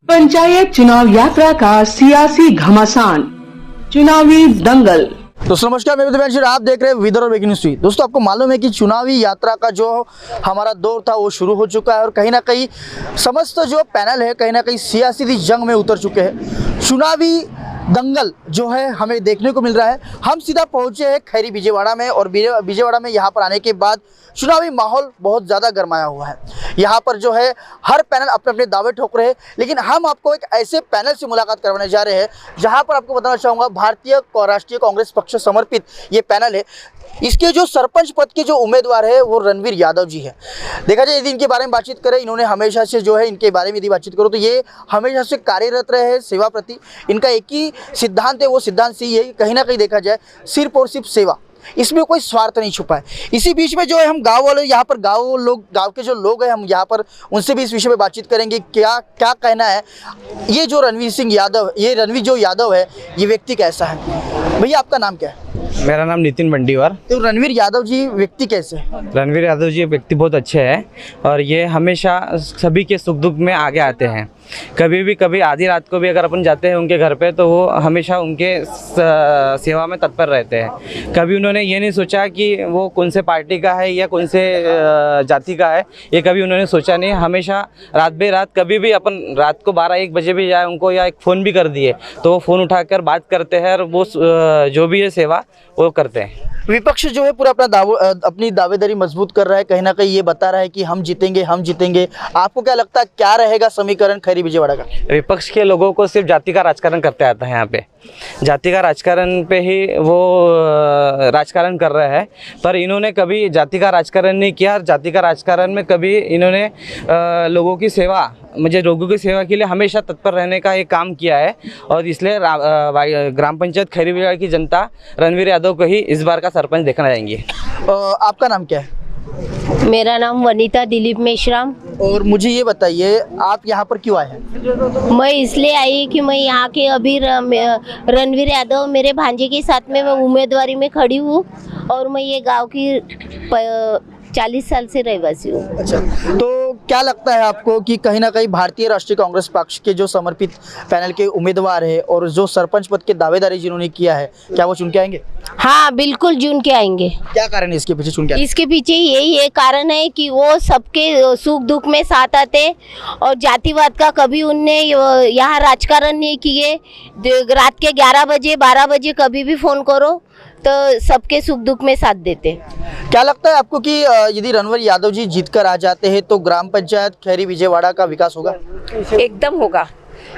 पंचायत चुनाव यात्रा का सियासी घमासान, चुनावी दंगल। दोस्तों नमस्कार, मैं दिव्यांश, आप देख रहे हैं विदर्भ ब्रेकिंग न्यूज़। दोस्तों आपको मालूम है कि चुनावी यात्रा का जो हमारा दौर था वो शुरू हो चुका है और कहीं ना कहीं समस्त जो पैनल है कहीं ना कहीं सियासी जंग में उतर चुके हैं। चुनावी दंगल जो है हमें देखने को मिल रहा है। हम सीधा पहुंचे हैं खैरी विजयवाड़ा में और विजयवाड़ा में यहाँ पर आने के बाद चुनावी माहौल बहुत ज़्यादा गर्माया हुआ है। यहाँ पर जो है हर पैनल अपने अपने दावे ठोक रहे हैं, लेकिन हम आपको एक ऐसे पैनल से मुलाकात करवाने जा रहे हैं जहाँ पर आपको बताना चाहूँगा भारतीय राष्ट्रीय कांग्रेस पक्ष समर्पित ये पैनल है। इसके जो सरपंच पद के जो उम्मीदवार है वो रणवीर यादव जी है। देखा जाए यदि इनके बारे में बातचीत करें, इन्होंने हमेशा से जो है इनके बारे में यदि बातचीत करो तो ये हमेशा से कार्यरत रहे हैं सेवा प्रति। इनका एक ही सिद्धांत है, वो सिद्धांत सही है, कहीं ना कहीं देखा जाए सिर्फ और सिर्फ सेवा, इसमें कोई स्वार्थ नहीं छुपा है। इसी बीच में जो है हम गांव वाले यहाँ पर गांव के जो लोग हैं हम यहाँ पर उनसे भी इस विषय में बातचीत करेंगे। क्या क्या कहना है ये जो रणवीर यादव है ये व्यक्ति कैसा है। भैया आपका नाम क्या है? मेरा नाम नितिन बंडीवार। तो रणवीर यादव जी व्यक्ति कैसे हैं? रणवीर यादव जी व्यक्ति बहुत अच्छे हैं और ये हमेशा सभी के सुख दुख में आगे आते हैं। कभी आधी रात को भी अगर अपन जाते हैं उनके घर पे तो वो हमेशा उनके सेवा में तत्पर रहते हैं। कभी उन्होंने ये नहीं सोचा कि वो कौन से पार्टी का है या कौन से जाति का है, ये कभी उन्होंने सोचा नहीं। हमेशा रात बेरात कभी भी अपन रात को 12-1 बजे भी जाए उनको या एक फ़ोन भी कर दिए तो वो फ़ोन उठाकर बात करते हैं और वो जो भी है सेवा वो करते हैं। विपक्ष जो है पूरा अपनी दावेदारी मजबूत कर रहा है, कहीं ना कहीं ये बता रहा है कि हम जीतेंगे। आपको क्या लगता है क्या रहेगा समीकरण खैरी विजयवाड़ा का? विपक्ष के लोगों को सिर्फ जाति का राजकारण करते आता है। यहाँ पे जाति का राजकारण पे ही वो राजकारण कर रहे हैं, पर इन्होंने कभी जाति का राजकारण नहीं किया। जाति का राजकारण में कभी इन्होंने लोगों की सेवा के लिए हमेशा तत्पर रहने का एक काम किया है और इसलिए ग्राम पंचायत खैरी विजयवाड़ा की जनता रणवीर यादव को ही इस बार का सरपंच देखना चाहेंगे। आपका नाम क्या है? मेरा नाम वनीता दिलीप मेश्राम। और मुझे ये बताइए आप यहाँ पर क्यों आए हैं? मैं इसलिए आई कि मैं यहाँ के अभी रणवीर यादव मेरे भांजे के साथ में मैं उम्मीदवारी में खड़ी हूँ और मैं ये गांव की 40 साल से रहवासी हूँ। अच्छा, तो क्या लगता है आपको कि कहीं ना कहीं भारतीय राष्ट्रीय कांग्रेस पक्ष के जो समर्पित पैनल के उम्मीदवार है और जो सरपंच पद के दावेदारी जिन्होंने किया है क्या वो चुन के आएंगे? हाँ बिल्कुल चुन के आएंगे। क्या कारण है इसके पीछे चुन के? इसके पीछे यही एक कारण है कि वो सबके सुख दुख में साथ आते और जातिवाद का कभी उनने यहाँ राजकारण नहीं किए। रात के 11 बजे 12 बजे कभी भी फोन करो तो सबके सुख दुख में साथ देते। क्या लगता है आपको कि यदि रणवीर यादव जी जीतकर आ जाते हैं तो ग्राम पंचायत खैरी विजयवाड़ा का विकास होगा? एकदम होगा,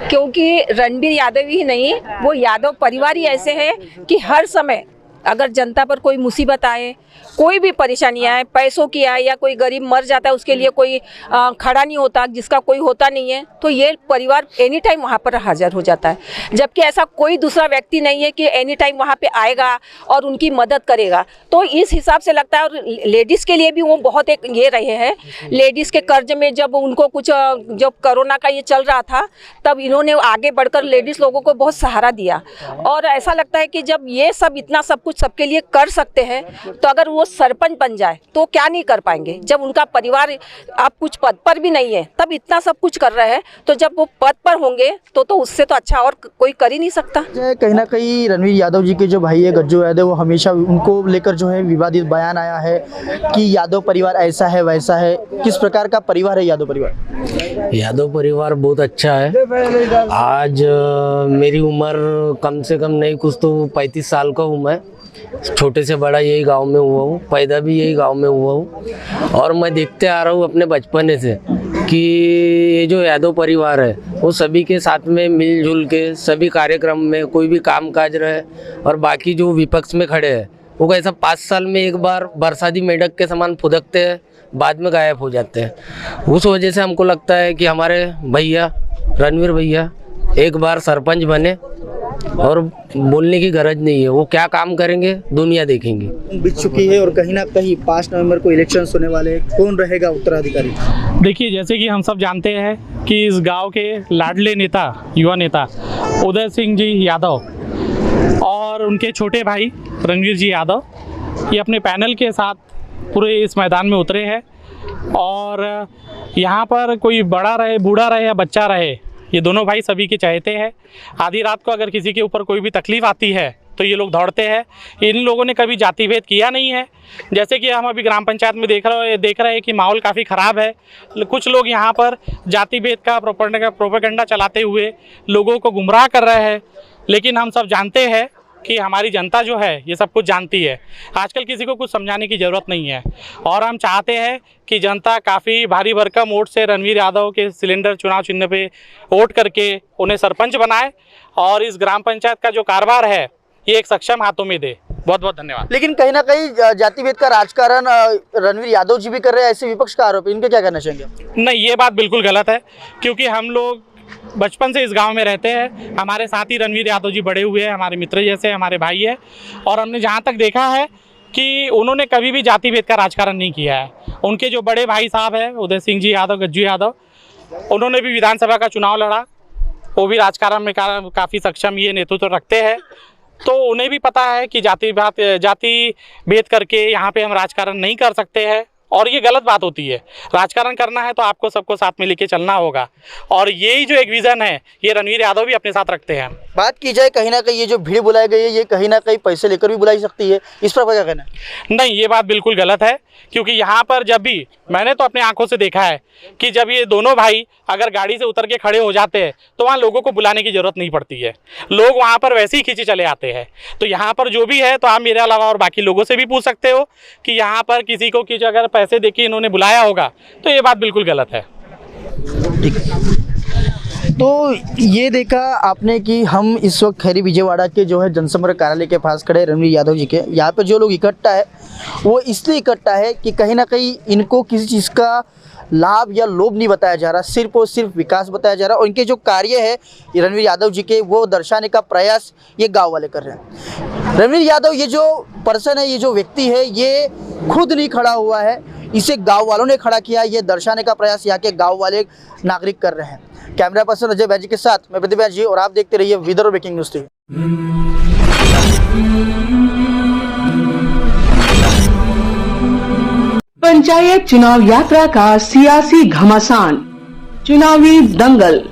क्योंकि रणवीर यादव ही नहीं, वो यादव परिवार ही ऐसे है कि हर समय अगर जनता पर कोई मुसीबत आए, कोई भी परेशानी आए, पैसों की आए या कोई गरीब मर जाता है उसके लिए कोई खड़ा नहीं होता, जिसका कोई होता नहीं है, तो ये परिवार एनी टाइम वहाँ पर हाजिर हो जाता है। जबकि ऐसा कोई दूसरा व्यक्ति नहीं है कि एनी टाइम वहाँ पे आएगा और उनकी मदद करेगा। तो इस हिसाब से लगता है। और लेडीज़ के लिए भी वो बहुत एक ये रहे हैं। लेडीज़ के कर्ज में जब उनको कुछ जब कोरोना का ये चल रहा था तब इन्होंने आगे बढ़कर लेडीज़ लोगों को बहुत सहारा दिया। और ऐसा लगता है कि जब ये सब इतना सब कुछ सबके लिए कर सकते हैं तो अगर वो सरपंच बन जाए तो क्या नहीं कर पाएंगे। जब उनका परिवार आप कुछ पद पर भी नहीं है तब इतना सब कुछ कर रहे हैं, तो जब वो पद पर होंगे तो उससे तो अच्छा और कोई कर ही नहीं सकता। कहीं ना कहीं रणवीर यादव जी के जो भाई है गज्जू यादव, वो हमेशा उनको लेकर जो है विवादित बयान आया है कि यादव परिवार ऐसा है वैसा है। किस प्रकार का परिवार है यादव परिवार? यादव परिवार बहुत अच्छा है। आज मेरी उम्र कम से कम नहीं कुछ तो 35 साल का हूँ मैं। छोटे से बड़ा यही गांव में हुआ हूँ, पैदा भी यही गांव में हुआ हूँ और मैं देखते आ रहा हूँ अपने बचपने से कि ये जो यादव परिवार है वो सभी के साथ में मिलजुल के सभी कार्यक्रम में कोई भी काम काज रहे और बाकी जो विपक्ष में खड़े हैं वो कैसा 5 साल में एक बार बरसाती मेढक के समान फुदकते हैं, बाद में गायब हो जाते हैं। उस वजह से हमको लगता है कि हमारे भैया रणवीर भैया एक बार सरपंच बने और बोलने की गरज नहीं है, वो क्या काम करेंगे दुनिया देखेंगी। बीत चुकी है और कहीं ना कहीं 5 नवंबर को इलेक्शन होने वाले, कौन रहेगा उत्तराधिकारी? देखिए, जैसे कि हम सब जानते हैं कि इस गांव के लाडले नेता, युवा नेता उदय सिंह जी यादव और उनके छोटे भाई रणवीर जी यादव ये अपने पैनल के साथ पूरे इस मैदान में उतरे हैं और यहाँ पर कोई बड़ा रहे, बूढ़ा रहे या बच्चा रहे, ये दोनों भाई सभी के चाहते हैं। आधी रात को अगर किसी के ऊपर कोई भी तकलीफ़ आती है तो ये लोग दौड़ते हैं। इन लोगों ने कभी जाति भेद किया नहीं है। जैसे कि हम अभी ग्राम पंचायत में देख रहे हैं कि माहौल काफ़ी ख़राब है। कुछ लोग यहाँ पर जाति भेद का प्रोपेगेंडा चलाते हुए लोगों को गुमराह कर रहे हैं, लेकिन हम सब जानते हैं कि हमारी जनता जो है ये सब कुछ जानती है। आजकल किसी को कुछ समझाने की ज़रूरत नहीं है और हम चाहते हैं कि जनता काफ़ी भारी भरकम वोट से रणवीर यादव के सिलेंडर चुनाव चिन्ह पे वोट करके उन्हें सरपंच बनाए और इस ग्राम पंचायत का जो कारोबार है ये एक सक्षम हाथों में दे। बहुत बहुत धन्यवाद। लेकिन कहीं ना कहीं जाति भेद का राजकारण रणवीर यादव जी भी कर रहे हैं, ऐसे विपक्ष का आरोप है, इनके क्या कहना चाहेंगे? नहीं, ये बात बिल्कुल गलत है, क्योंकि हम लोग बचपन से इस गांव में रहते हैं। हमारे साथ ही रणवीर यादव जी बड़े हुए हैं, हमारे मित्र जैसे हमारे भाई है, और हमने जहां तक देखा है कि उन्होंने कभी भी जाति भेद का राजकारण नहीं किया है। उनके जो बड़े भाई साहब हैं उदय सिंह जी यादव, गज्जू यादव, उन्होंने भी विधानसभा का चुनाव लड़ा, वो भी राजकारण में काफ़ी सक्षम ये नेतृत्व रखते हैं। तो उन्हें भी पता है कि जाति भेद करके यहाँ पे हम राजकारण नहीं कर सकते हैं और ये गलत बात होती है। राजकारण करना है तो आपको सबको साथ में लेके चलना होगा, और यही जो एक विज़न है ये रणवीर यादव भी अपने साथ रखते हैं। बात की जाए कहीं ना कहीं ये जो भीड़ बुलाई गई है ये कहीं ना कहीं पैसे लेकर भी बुलाई सकती है, इस पर क्या कहना है? नहीं, ये बात बिल्कुल गलत है, क्योंकि यहाँ पर जब भी मैंने तो अपने आंखों से देखा है कि जब ये दोनों भाई अगर गाड़ी से उतर के खड़े हो जाते हैं तो वहाँ लोगों को बुलाने की ज़रूरत नहीं पड़ती है, लोग वहाँ पर वैसे ही खींचे चले आते हैं। तो यहाँ पर जो भी है, तो आप मेरे अलावा और बाकी लोगों से भी पूछ सकते हो कि यहाँ पर किसी को अगर पैसे देके इन्होंने बुलाया होगा, तो ये बात बिल्कुल गलत है। तो ये देखा आपने कि हम इस वक्त खैरी विजयवाड़ा के जो है जनसंपर्क कार्यालय के पास खड़े रणवीर यादव जी के। यहाँ पे जो लोग इकट्ठा है वो इसलिए इकट्ठा है कि कहीं ना कहीं इनको किसी चीज़ का लाभ या लोभ नहीं बताया जा रहा, सिर्फ और सिर्फ विकास बताया जा रहा है। और इनके जो कार्य है रणवीर यादव जी के वो दर्शाने का प्रयास ये गाँव वाले कर रहे हैं। रणवीर यादव ये जो पर्सन है, ये जो व्यक्ति है, ये खुद नहीं खड़ा हुआ है, इसे गाँव वालों ने खड़ा किया। ये दर्शाने का प्रयास यहाँ के गाँव वाले नागरिक कर रहे हैं। कैमरा पर्सन अजय बैजी के साथ मैं प्रतिभा जी, और आप देखते रहिए Vidarbha breaking news TV. Panchayat चुनाव यात्रा का सियासी घमासान, चुनावी दंगल।